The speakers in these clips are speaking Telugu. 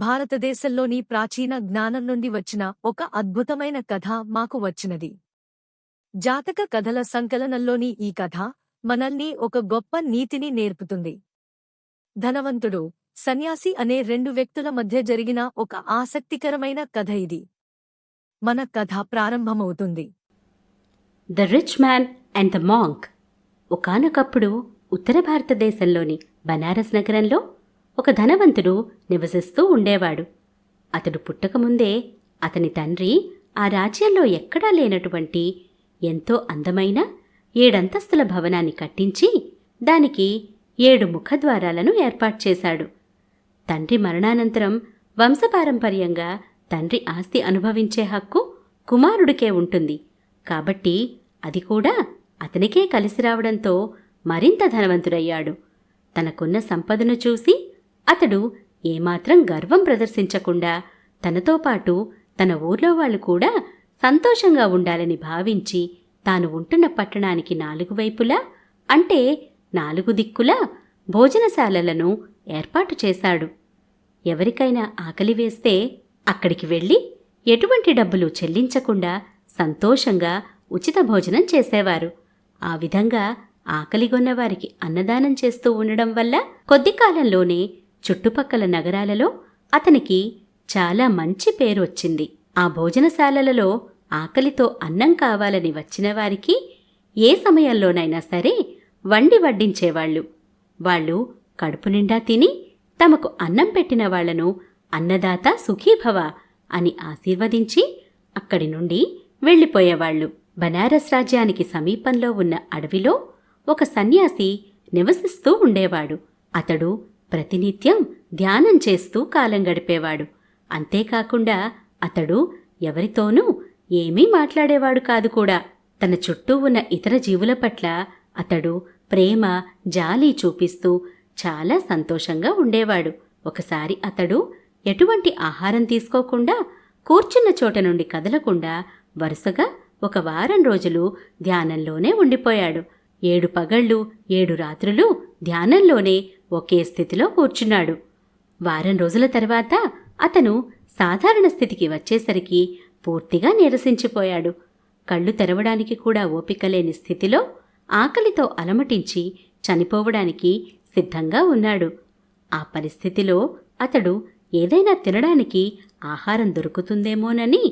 భారతదేశంలోని ప్రాచీన జ్ఞానం నుండి వచ్చిన ఒక అద్భుతమైన కథ మాకు వచ్చినది. జాతక కథల సంకలనంలోని ఈ కథ మనల్ని ఒక గొప్ప నీతిని నేర్పుతుంది. ధనవంతుడు, సన్యాసి అనే రెండు వ్యక్తుల మధ్య జరిగిన ఒక ఆసక్తికరమైన కథ ఇది. మన కథ ప్రారంభమవుతుంది. The rich man and the monk. ఒకానొకప్పుడు ఉత్తర భారతదేశంలోని బనారస్ నగరంలో ఒక ధనవంతుడు నివసిస్తూ ఉండేవాడు. అతడు పుట్టకముందే అతని తండ్రి ఆ రాజ్యంలో ఎక్కడా లేనటువంటి ఎంతో అందమైన 7 అంతస్తుల భవనాన్ని కట్టించి దానికి 7 ముఖద్వారాలను ఏర్పాటు చేశాడు. తండ్రి మరణానంతరం వంశపారంపర్యంగా తండ్రి ఆస్తి అనుభవించే హక్కు కుమారుడికే ఉంటుంది. కాబట్టి అది కూడా అతనికే కలిసి రావడంతో మరింత ధనవంతుడయ్యాడు. తనకున్న సంపదను చూసి అతడు ఏమాత్రం గర్వం ప్రదర్శించకుండా తనతో పాటు తన ఊర్లో వాళ్ళు కూడా సంతోషంగా ఉండాలని భావించి తాను ఉంటున్న పట్టణానికి 4 వైపులా అంటే 4 దిక్కులా భోజనశాలలను ఏర్పాటు చేశాడు. ఎవరికైనా ఆకలి వేస్తే అక్కడికి వెళ్ళి ఎటువంటి డబ్బులు చెల్లించకుండా సంతోషంగా ఉచిత భోజనం చేసేవారు. ఆ విధంగా ఆకలిగొన్నవారికి అన్నదానం చేస్తూ ఉండడం వల్ల కొద్ది కాలంలోనే చుట్టుపక్కల నగరాలలో అతనికి చాలా మంచి పేరు వచ్చింది. ఆ భోజనశాలలలో ఆకలితో అన్నం కావాలని వచ్చిన వారికి ఏ సమయంలోనైనా సరే వండి వడ్డించేవాళ్లు. వాళ్ళు కడుపు నిండా తిని తమకు అన్నం పెట్టిన వాళ్లను అన్నదాత సుఖీభవ అని ఆశీర్వదించి అక్కడి నుండి వెళ్ళిపోయేవాళ్లు. బనారస్ రాజ్యానికి సమీపంలో ఉన్న అడవిలో ఒక సన్యాసి నివసిస్తూ ఉండేవాడు. అతడు ప్రతినిత్యం ధ్యానం చేస్తూ కాలం గడిపేవాడు. అంతేకాకుండా అతడు ఎవరితోనూ ఏమీ మాట్లాడేవాడు కాదు కూడా. తన చుట్టూ ఉన్న ఇతర జీవుల పట్ల అతడు ప్రేమ, జాలి చూపిస్తూ చాలా సంతోషంగా ఉండేవాడు. ఒకసారి అతడు ఎటువంటి ఆహారం తీసుకోకుండా కూర్చున్న చోట నుండి కదలకుండా వరుసగా 1 వారం రోజులు ధ్యానంలోనే ఉండిపోయాడు. 7 పగళ్ళు 7 రాత్రులు ధ్యానంలోనే ఒకే స్థితిలో కూర్చున్నాడు. వారం రోజుల తర్వాత అతను సాధారణ స్థితికి వచ్చేసరికి పూర్తిగా నీరసించిపోయాడు. కళ్ళు తెరవడానికి కూడా ఓపిక లేని స్థితిలో ఆకలితో అలమటించి చనిపోవడానికి సిద్ధంగా ఉన్నాడు. ఆ పరిస్థితిలో అతడు ఏదైనా తినడానికి ఆహారం దొరుకుతుందేమోనని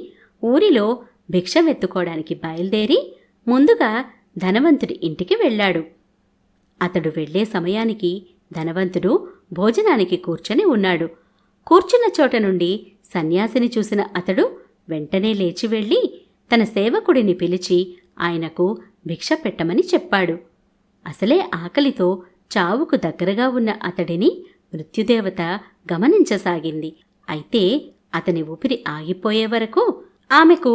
ఊరిలో భిక్ష వెత్తుకోవడానికి బయలుదేరి ముందుగా ధనవంతుడి ఇంటికి వెళ్ళాడు. అతడు వెళ్లే సమయానికి ధనవంతుడు భోజనానికి కూర్చొని ఉన్నాడు. కూర్చున్న చోట నుండి సన్యాసిని చూసిన అతడు వెంటనే లేచి వెళ్ళి తన సేవకుడిని పిలిచి ఆయనకు భిక్ష పెట్టమని చెప్పాడు. అసలే ఆకలితో చావుకు దగ్గరగా ఉన్న అతడిని మృత్యుదేవత గమనించసాగింది. అయితే అతని ఊపిరి ఆగిపోయే వరకు ఆమెకు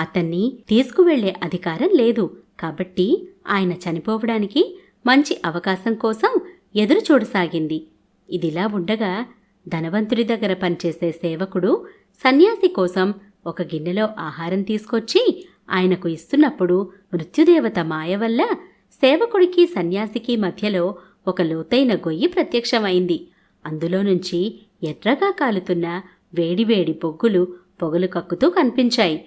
అతన్ని తీసుకువెళ్లే అధికారం లేదు. కాబట్టి ఆయన చనిపోవడానికి మంచి అవకాశం కోసం ఎదురుచూడసాగింది. ఇదిలా ఉండగా ధనవంతుడి దగ్గర పనిచేసే సేవకుడు సన్యాసి కోసం ఒక గిన్నెలో ఆహారం తీసుకొచ్చి ఆయనకు ఇస్తున్నప్పుడు మృత్యుదేవత మాయ వల్ల సేవకుడికి సన్యాసికి మధ్యలో ఒక లోతైన గొయ్యి ప్రత్యక్షమైంది. అందులో నుంచి ఎర్రగా కాలుతున్న వేడివేడి బొగ్గులు పొగలు కక్కుతూ కనిపించాయి.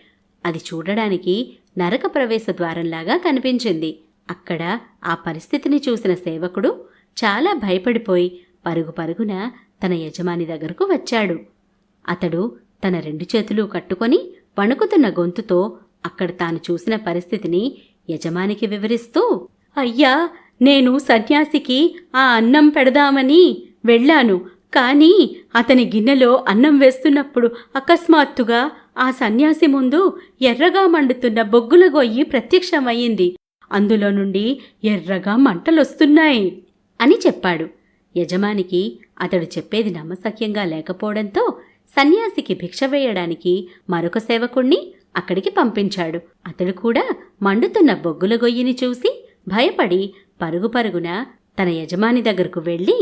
అది చూడడానికి నరక ప్రవేశ ద్వారంలాగా కనిపించింది. అక్కడ ఆ పరిస్థితిని చూసిన సేవకుడు చాలా భయపడిపోయి పరుగు పరుగున తన యజమాని దగ్గరకు వచ్చాడు. అతడు తన 2 చేతులు కట్టుకొని వణుకుతున్న గొంతుతో అక్కడ తాను చూసిన పరిస్థితిని యజమానికి వివరిస్తూ, అయ్యా, నేను సన్యాసికి ఆ అన్నం పెడదామని వెళ్ళాను. కానీ అతని గిన్నెలో అన్నం వేస్తున్నప్పుడు అకస్మాత్తుగా ఆ సన్యాసి ముందు ఎర్రగా మండుతున్న బొగ్గుల గొయ్యి ప్రత్యక్షమయ్యింది. అందులో నుండి ఎర్రగా మంటలొస్తున్నాయి అని చెప్పాడు. యజమానికి అతడు చెప్పేది నమ్మశక్యంగా లేకపోవడంతో సన్యాసికి భిక్ష వేయడానికి మరొక సేవకుణ్ణి అక్కడికి పంపించాడు. అతడు కూడా మండుతున్న బొగ్గుల గొయ్యిని చూసి భయపడి పరుగు పరుగున తన యజమాని దగ్గరకు వెళ్ళి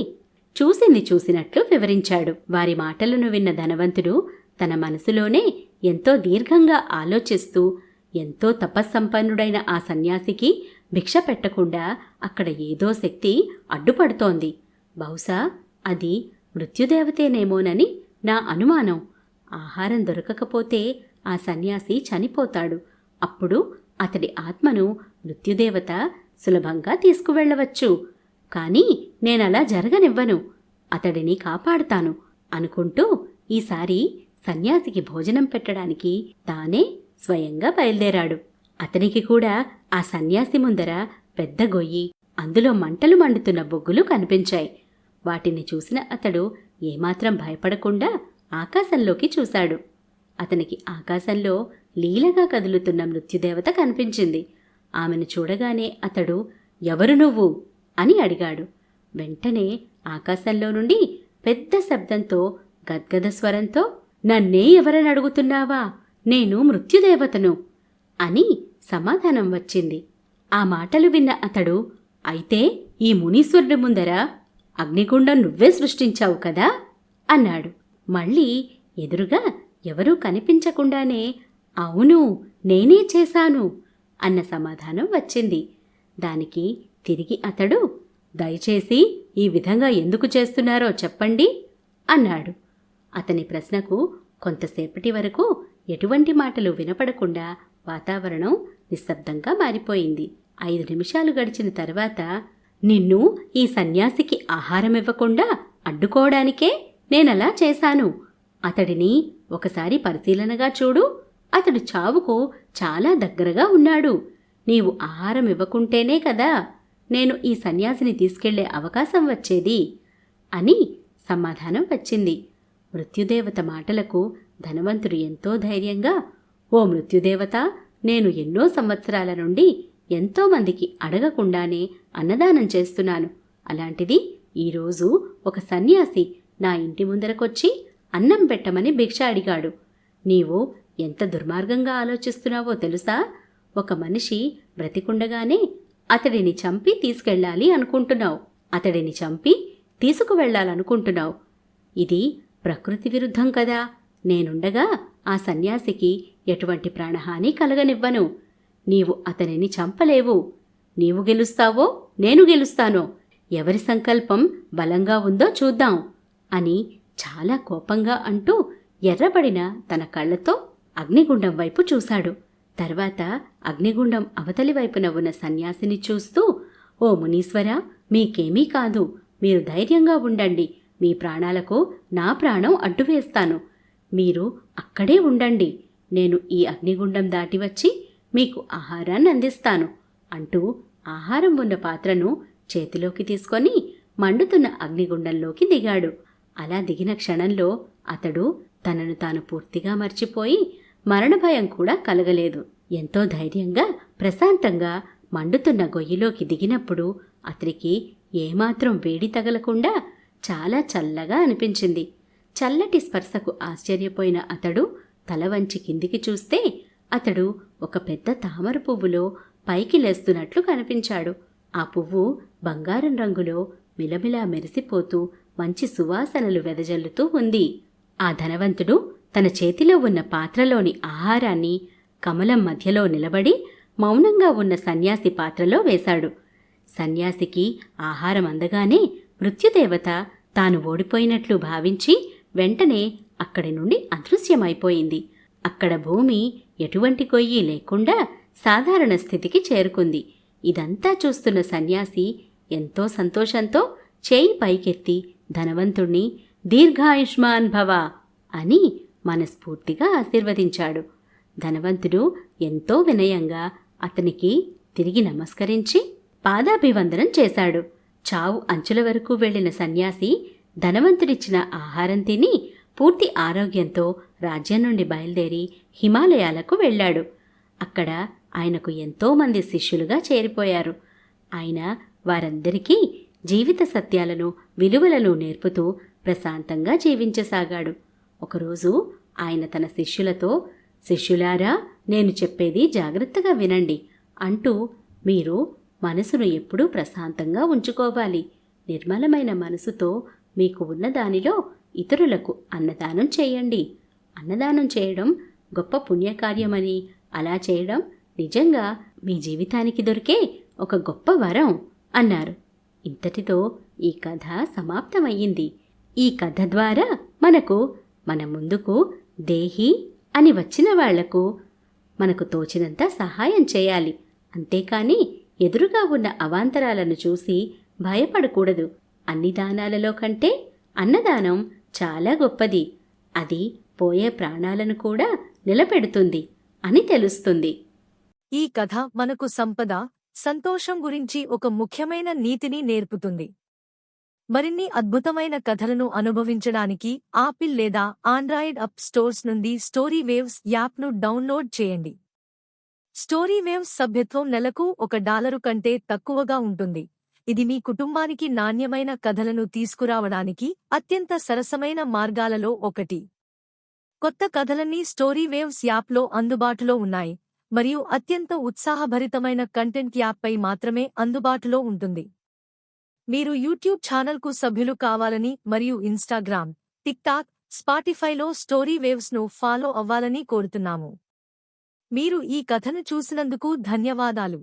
చూసింది చూసినట్లు వివరించాడు. వారి మాటలను విన్న ధనవంతుడు తన మనసులోనే ఎంతో దీర్ఘంగా ఆలోచిస్తూ ఎంతో తపస్సంపన్నుడైన ఆ సన్యాసికి భిక్ష పెట్టకుండా అక్కడ ఏదో శక్తి అడ్డుపడుతోంది. బహుశా అది మృత్యుదేవతేనేమోనని నా అనుమానం. ఆహారం దొరకకపోతే ఆ సన్యాసి చనిపోతాడు. అప్పుడు అతడి ఆత్మను మృత్యుదేవత సులభంగా తీసుకువెళ్ళవచ్చు. కానీ నేనలా జరగనివ్వను. అతడిని కాపాడుతాను అనుకుంటూ ఈసారి సన్యాసికి భోజనం పెట్టడానికి తానే స్వయంగా బయలుదేరాడు. అతనికి కూడా ఆ సన్యాసి ముందర పెద్ద గొయ్యి, అందులో మంటలు మండుతున్న బొగ్గులు కనిపించాయి. వాటిని చూసిన అతడు ఏమాత్రం భయపడకుండా ఆకాశంలోకి చూశాడు. అతనికి ఆకాశంలో లీలగా కదులుతున్న మృత్యుదేవత కనిపించింది. ఆమెను చూడగానే అతడు ఎవరు నువ్వు అని అడిగాడు. వెంటనే ఆకాశంలో నుండి పెద్ద శబ్దంతో గద్గద స్వరంతో నన్నే ఎవరని అడుగుతున్నావా, నేను మృత్యుదేవతను అని సమాధానం వచ్చింది. ఆ మాటలు విన్న అతడు అయితే ఈ మునీశ్వరుడి ముందర అగ్నిగుండం నువ్వే సృష్టించావు కదా అన్నాడు. మళ్ళీ ఎదురుగా ఎవరూ కనిపించకుండానే అవును నేనే చేశాను అన్న సమాధానం వచ్చింది. దానికి తిరిగి అతడు దయచేసి ఈ విధంగా ఎందుకు చేస్తున్నారో చెప్పండి అన్నాడు. అతని ప్రశ్నకు కొంతసేపటి వరకు ఎటువంటి మాటలు వినపడకుండా వాతావరణం నిశ్శబ్దంగా మారిపోయింది. 5 నిమిషాలు గడిచిన తర్వాత నిన్ను ఈ సన్యాసికి ఆహారమివ్వకుండా అడ్డుకోవడానికే నేనలా చేశాను. అతడిని ఒకసారి పరిశీలనగా చూడు. అతడు చావుకు చాలా దగ్గరగా ఉన్నాడు. నీవు ఆహారం ఇవ్వకుంటేనే కదా నేను ఈ సన్యాసిని తీసుకెళ్లే అవకాశం వచ్చేది అని సమాధానం వచ్చింది. మృత్యుదేవత మాటలకు ధనవంతుడు ఎంతో ధైర్యంగా ఓ మృత్యుదేవత, నేను ఎన్నో సంవత్సరాల నుండి ఎంతోమందికి అడగకుండానే అన్నదానం చేస్తున్నాను. అలాంటిది ఈరోజు ఒక సన్యాసి నా ఇంటి ముందరకొచ్చి అన్నం పెట్టమని భిక్ష అడిగాడు. నీవు ఎంత దుర్మార్గంగా ఆలోచిస్తున్నావో తెలుసా? ఒక మనిషి బ్రతికుండగానే అతడిని చంపి తీసుకెళ్ళాలి అనుకుంటున్నావు. అతడిని చంపి తీసుకువెళ్లాలనుకుంటున్నావు. ఇది ప్రకృతి విరుద్ధం కదా. నేనుండగా ఆ సన్యాసికి ఎటువంటి ప్రాణహాని కలగనివ్వను. నీవు అతనిని చంపలేవు. నీవు గెలుస్తావో నేను గెలుస్తానో, ఎవరి సంకల్పం బలంగా ఉందో చూద్దాం అని చాలా కోపంగా అంటూ ఎర్రబడిన తన కళ్ళతో అగ్నిగుండం వైపు చూశాడు. తర్వాత అగ్నిగుండం అవతలి వైపున ఉన్న సన్యాసిని చూస్తూ ఓ మునీశ్వరా, మీకేమీ కాదు, మీరు ధైర్యంగా ఉండండి. మీ ప్రాణాలకు నా ప్రాణం అడ్డువేస్తాను. మీరు అక్కడే ఉండండి. నేను ఈ అగ్నిగుండం దాటి వచ్చి మీకు ఆహారాన్ని అందిస్తాను అంటూ ఆహారం ఉన్న పాత్రను చేతిలోకి తీసుకొని మండుతున్న అగ్నిగుండంలోకి దిగాడు. అలా దిగిన క్షణంలో అతడు తనను తాను పూర్తిగా మర్చిపోయి మరణ భయం కూడా కలగలేదు. ఎంతో ధైర్యంగా ప్రశాంతంగా మండుతున్న గొయ్యిలోకి దిగినప్పుడు అతనికి ఏమాత్రం వేడి తగలకుండా చాలా చల్లగా అనిపించింది. చల్లటి స్పర్శకు ఆశ్చర్యపోయిన అతడు తల వంచి కిందికి చూస్తే అతడు ఒక పెద్ద తామర పువ్వులో పైకి లేస్తున్నట్లు కనిపించాడు. ఆ పువ్వు బంగారం రంగులో మిలమిలా మెరిసిపోతూ మంచి సువాసనలు వెదజల్లుతూ ఉంది. ఆ ధనవంతుడు తన చేతిలో ఉన్న పాత్రలోని ఆహారాన్ని కమలం మధ్యలో నిలబడి మౌనంగా ఉన్న సన్యాసి పాత్రలో వేశాడు. సన్యాసికి ఆహారం అందగానే మృత్యుదేవత తాను ఓడిపోయినట్లు భావించి వెంటనే అక్కడి నుండి అదృశ్యమైపోయింది. అక్కడ భూమి ఎటువంటి గొయ్యి లేకుండా సాధారణ స్థితికి చేరుకుంది. ఇదంతా చూస్తున్న సన్యాసి ఎంతో సంతోషంతో చేయి పైకెత్తి ధనవంతుణ్ణి దీర్ఘాయుష్మాన్ భవ అని మనస్ఫూర్తిగా ఆశీర్వదించాడు. ధనవంతుడు ఎంతో వినయంగా అతనికి తిరిగి నమస్కరించి పాదాభివందనం చేశాడు. చావు అంచుల వరకు వెళ్లిన సన్యాసి ధనవంతుడిచ్చిన ఆహారం తిని పూర్తి ఆరోగ్యంతో రాజ్యం నుండి బయలుదేరి హిమాలయాలకు వెళ్ళాడు. అక్కడ ఆయనకు ఎంతోమంది శిష్యులుగా చేరిపోయారు. ఆయన వారందరికీ జీవిత సత్యాలను విలువలను నేర్పుతూ ప్రశాంతంగా జీవించసాగాడు. ఒకరోజు ఆయన తన శిష్యులతో, శిష్యులారా, నేను చెప్పేది జాగ్రత్తగా వినండి అంటూ మీరు మనసును ఎప్పుడూ ప్రశాంతంగా ఉంచుకోవాలి. నిర్మలమైన మనసుతో మీకు ఉన్న దానిలో ఇతరులకు అన్నదానం చేయండి. అన్నదానం చేయడం గొప్ప పుణ్యకార్యమని, అలా చేయడం నిజంగా మీ జీవితానికి దొరికే ఒక గొప్ప వరం అన్నారు. ఇంతటితో ఈ కథ సమాప్తమయ్యింది. ఈ కథ ద్వారా మనకు మన ముందుకు దేహి అని వచ్చిన వాళ్లకు మనకు తోచినంత సహాయం చేయాలి. అంతేకాని ఎదురుగా ఉన్న అవాంతరాలను చూసి భయపడకూడదు. అన్ని దానాలలో కంటే అన్నదానం చాలా గొప్పది. అది పోయే ప్రాణాలను కూడా నిలబెడుతుంది అని తెలుస్తుంది. ఈ కథ మనకు సంపద, సంతోషం గురించి ఒక ముఖ్యమైన నీతిని నేర్పుతుంది. మరిన్ని అద్భుతమైన కథలను అనుభవించడానికి ఆపిల్ లేదా ఆండ్రాయిడ్ అప్ స్టోర్స్ నుండి స్టోరీ వేవ్స్ యాప్ను డౌన్లోడ్ చేయండి. స్టోరీ వేవ్స్ సభ్యత్వం నెలకు $1 కంటే తక్కువగా ఉంటుంది. ఇది మీ కుటుంబానికి నాణ్యమైన కథలను తీసుకురావడానికి అత్యంత సరసమైన మార్గాలలో ఒకటి. కొత్త కథలన్నీ స్టోరీ వేవ్స్ యాప్లో అందుబాటులో ఉన్నాయి మరియు అత్యంత ఉత్సాహభరితమైన కంటెంట్ యాప్పై మాత్రమే అందుబాటులో ఉంటుంది. మీరు యూట్యూబ్ ఛానల్కు సభ్యులు కావాలని మరియు ఇన్స్టాగ్రామ్, టిక్టాక్, స్పాటిఫైలో స్టోరీ వేవ్స్ను ఫాలో అవ్వాలని కోరుతున్నాము. మీరు ఈ కథను చూసినందుకు ధన్యవాదాలు.